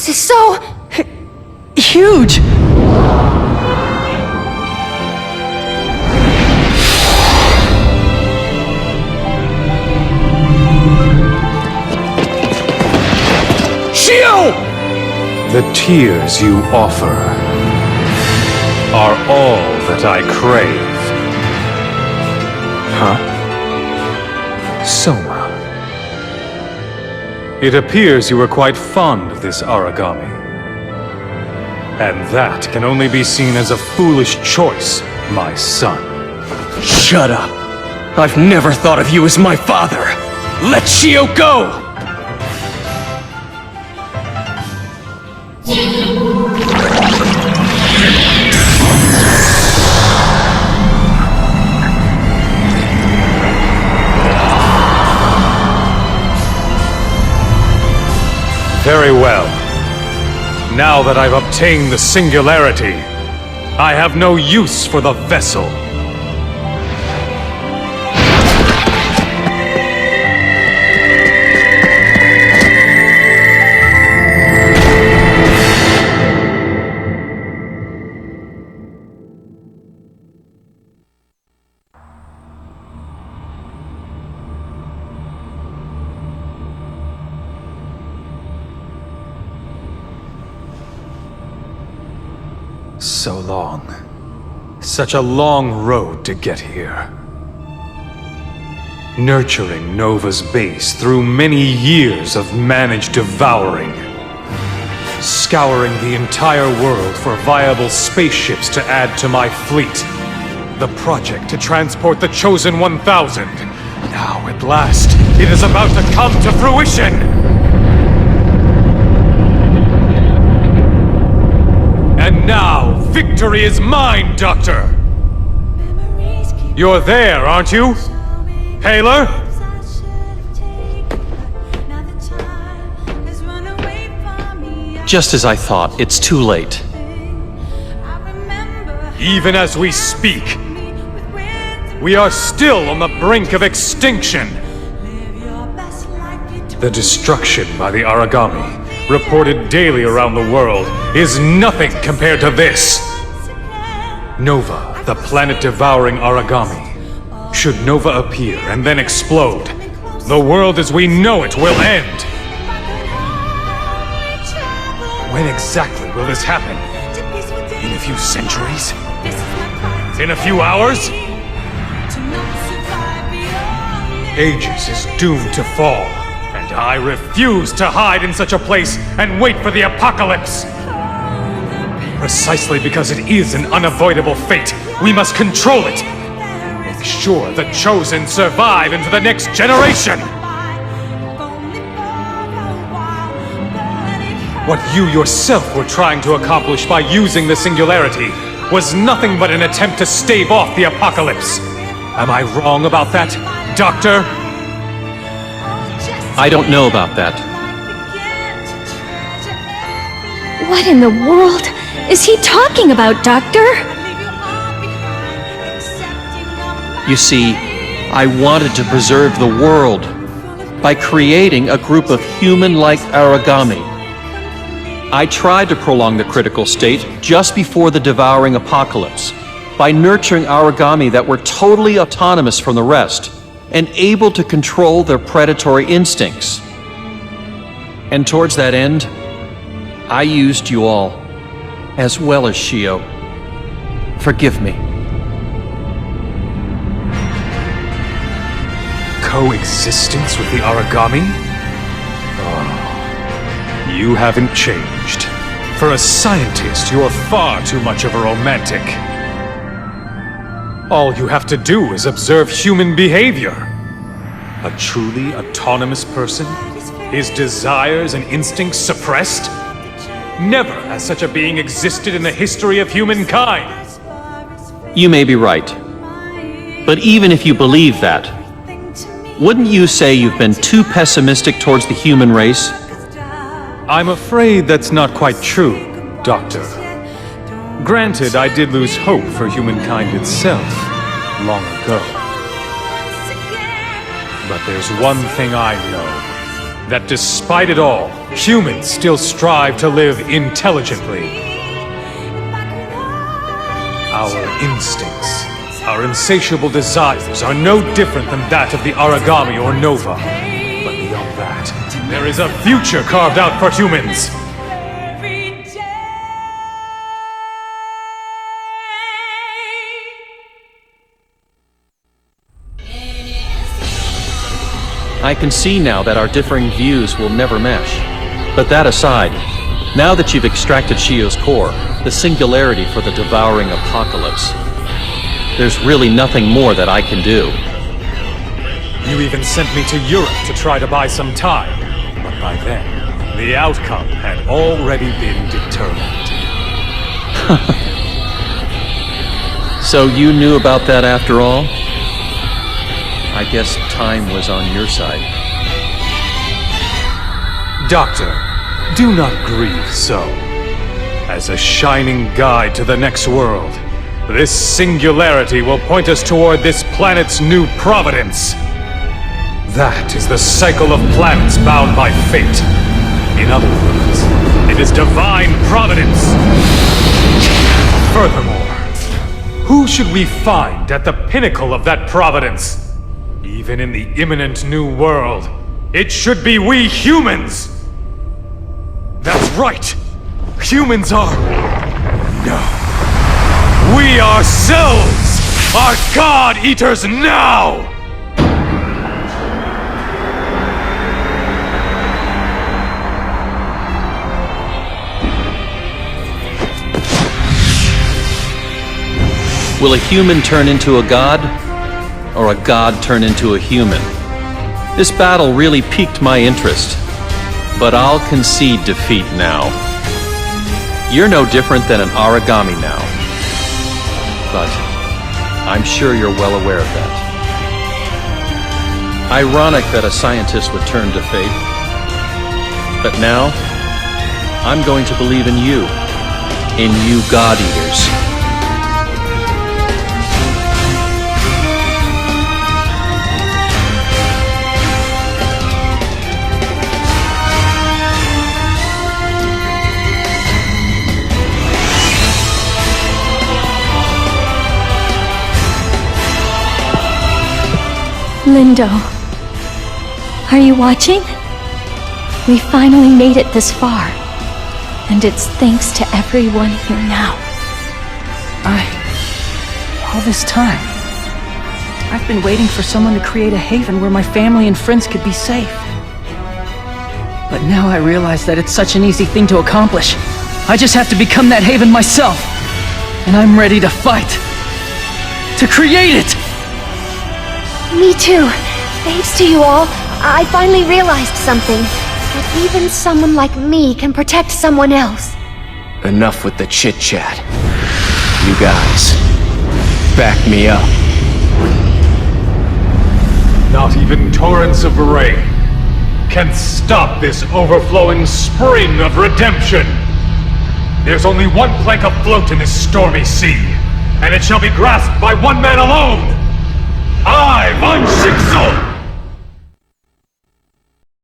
This is so... huge! Shio! The tears you offer are all that I crave. Huh? Soma. It appears you were quite fond of this origami. And that can only be seen as a foolish choice, my son. Shut up! I've never thought of you as my father! Let Shio go! Very well. Now that I've obtained the singularity, I have no use for the vessel. So long. Such a long road to get here. Nurturing Nova's base through many years of managed devouring. Scouring the entire world for viable spaceships to add to my fleet. The project to transport the Chosen 1000. Now, at last, it is about to come to fruition! And now, victory is mine, Doctor! You're there, aren't you? Haler? Just as I thought, it's too late. Even as we speak, we are still on the brink of extinction. The destruction by the origami, reported daily around the world, is nothing compared to this. Nova, the planet-devouring origami. Should Nova appear and then explode, the world as we know it will end. When exactly will this happen? In a few centuries? In a few hours? Aegis is doomed to fall. And I refuse to hide in such a place and wait for the apocalypse! Precisely because it is an unavoidable fate, we must control it! Make sure the Chosen survive into the next generation! What you yourself were trying to accomplish by using the singularity was nothing but an attempt to stave off the apocalypse. Am I wrong about that, Doctor? I don't know about that. What in the world is he talking about, Doctor? You see, I wanted to preserve the world by creating a group of human-like origami. I tried to prolong the critical state just before the devouring apocalypse by nurturing origami that were totally autonomous from the rest and able to control their predatory instincts. And towards that end, I used you all, as well as Shio. Forgive me. Coexistence with the origami? Oh, you haven't changed. For a scientist, you're far too much of a romantic. All you have to do is observe human behavior. A truly autonomous person? His desires and instincts suppressed? Never has such a being existed in the history of humankind! You may be right. But even if you believe that, wouldn't you say you've been too pessimistic towards the human race? I'm afraid that's not quite true, Doctor. Granted, I did lose hope for humankind itself long ago. But there's one thing I know. that despite it all, humans still strive to live intelligently. Our instincts, our insatiable desires are no different than that of the Aragami or Nova. But beyond that, there is a future carved out for humans. I can see now that our differing views will never mesh. But that aside, now that you've extracted Shio's core, the singularity for the devouring apocalypse, there's really nothing more that I can do. You even sent me to Europe to try to buy some time. But by then, the outcome had already been determined. So you knew about that after all? I guess time was on your side. Doctor, do not grieve so. As a shining guide to the next world, this singularity will point us toward this planet's new providence. That is the cycle of planets bound by fate. In other words, it is divine providence. Furthermore, who should we find at the pinnacle of that providence? Even in the imminent new world, it should be we humans! That's right! Humans are... No. We ourselves are God-Eaters now! Will a human turn into a god? Or a god turn into a human? This battle really piqued my interest, but I'll concede defeat now. You're no different than an Aragami now, but I'm sure you're well aware of that. Ironic that a scientist would turn to fate, but now I'm going to believe in you God-Eaters. Lindo, are you watching? We finally made it this far, and it's thanks to everyone here now. All this time, I've been waiting for someone to create a haven where my family and friends could be safe. But now I realize that it's such an easy thing to accomplish. I just have to become that haven myself, and I'm ready to fight. To create it! Me too. Thanks to you all, I finally realized something. That even someone like me can protect someone else. Enough with the chit-chat. You guys, back me up. Not even torrents of rain can stop this overflowing spring of redemption. There's only one plank afloat in this stormy sea, and it shall be grasped by one man alone. I, Von Schicksal!